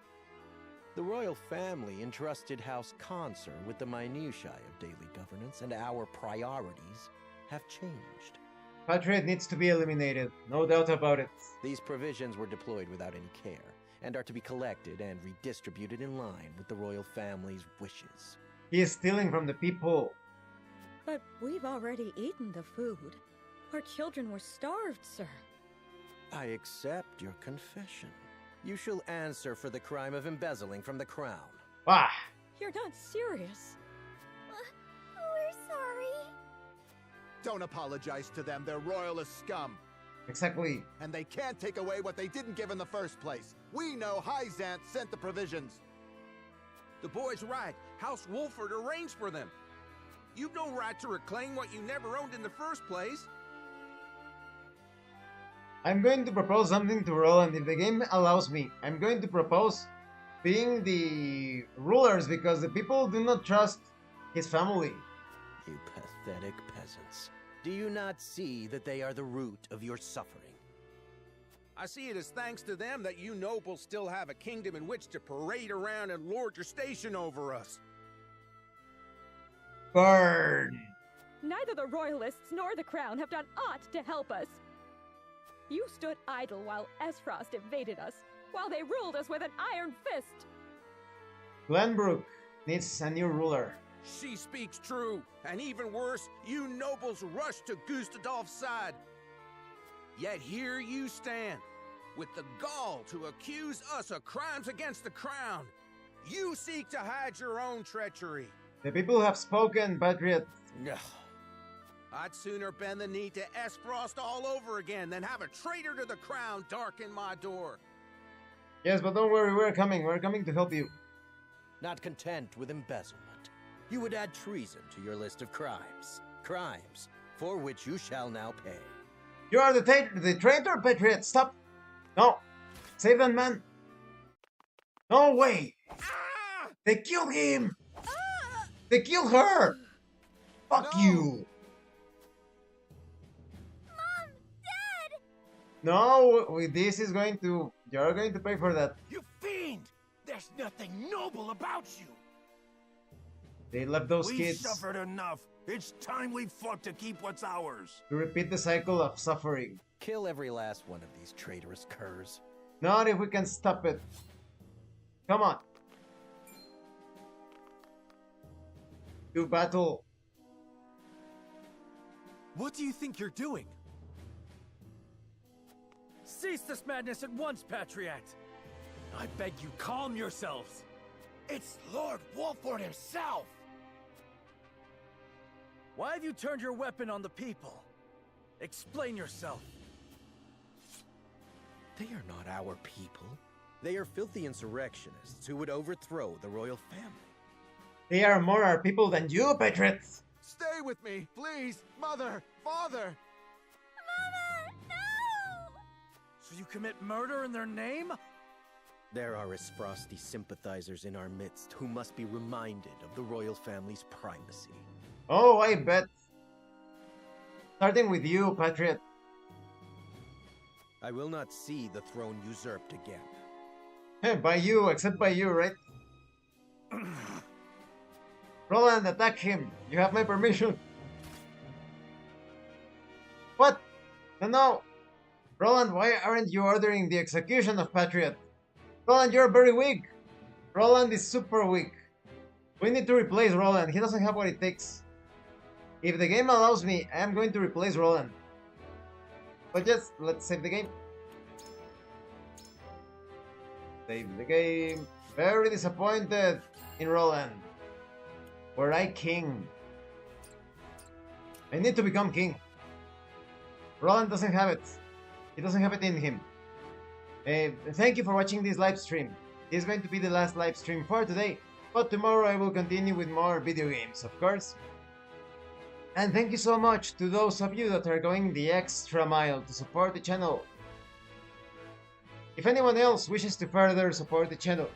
The royal family entrusted House Consor with the minutiae of daily governance, and our priorities have changed. Patriot needs to be eliminated, no doubt about it. These provisions were deployed without any care, and are to be collected and redistributed in line with the royal family's wishes. He is stealing from the people. But we've already eaten the food. Our children were starved, sir. I accept your confession. You shall answer for the crime of embezzling from the crown. Ah! You're not serious. We're sorry. Don't apologize to them. They're royalist scum. Exactly. And they can't take away what they didn't give in the first place. We know Hyzant sent the provisions. The boy's right. House Wolford arranged for them. You've no right to reclaim what you never owned in the first place. I'm going to propose something to Roland. If the game allows me, I'm going to propose being the rulers because the people do not trust his family. You pathetic peasants. Do you not see that they are the root of your suffering? I see it as thanks to them that you nobles still have a kingdom in which to parade around and lord your station over us. Burn! Neither the royalists nor the crown have done aught to help us. You stood idle while Esfrost invaded us, while they ruled us with an iron fist. Glenbrook needs a new ruler. She speaks true, and even worse, you nobles rushed to Gustadolf's side. Yet here you stand, with the gall to accuse us of crimes against the crown. You seek to hide your own treachery. The people have spoken, Patriot. I'd sooner bend the knee to Esfrost all over again than have a traitor to the crown darken my door. Yes, but don't worry, we're coming. We're coming to help you. Not content with embezzlement, you would add treason to your list of crimes. Crimes for which you shall now pay. You are the traitor, Patriot. Stop. No. Save that man! No way! They killed him! They killed her! Fuck you! Mom! Dad! No, this is going to... You're going to pay for that. You fiend! There's nothing noble about you! They left those We kids suffered enough. It's time we fought to keep what's ours. to repeat the cycle of suffering. Kill every last one of these traitorous curs. Not if we can stop it. Come on. Do battle. What do you think you're doing? Cease this madness at once, Patriot! I beg you, calm yourselves! It's Lord Wolford himself! Why have you turned your weapon on the people? Explain yourself. They are not our people. They are filthy insurrectionists who would overthrow the royal family. They are more our people than you, patriots! Stay with me, please! Mother! Father! Mama! No! So you commit murder in their name? There are Asfrosti sympathizers in our midst who must be reminded of the royal family's primacy. Oh, I bet. Starting with you, Patriot. I will not see the throne usurped again. By you, except by you, right? Roland, attack him. You have my permission. What? No. Roland, why aren't you ordering the execution of Patriot? Roland, you're very weak. Roland is super weak. We need to replace Roland. He doesn't have what it takes. If the game allows me, I am going to replace Roland. But just, let's save the game. Save the game. Very disappointed in Roland. Were I king? I need to become king. Roland doesn't have it. He doesn't have it in him. Thank you for watching this live stream. This is going to be the last live stream for today, but tomorrow I will continue with more video games, of course. And thank you so much to those of you that are going the extra mile to support the channel. If anyone else wishes to further support the channel,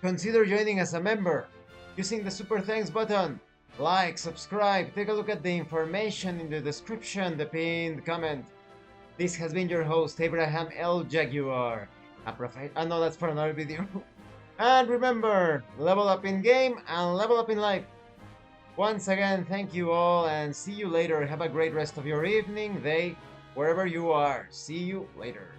consider joining as a member using the super thanks button. Like, subscribe, take a look at the information in the description, the pinned comment. This has been your host, Abraham L. Jaguar. No, that's for another video. And remember, level up in game and level up in life. Once again, thank you all and see you later. Have a great rest of your evening, day, wherever you are. See you later.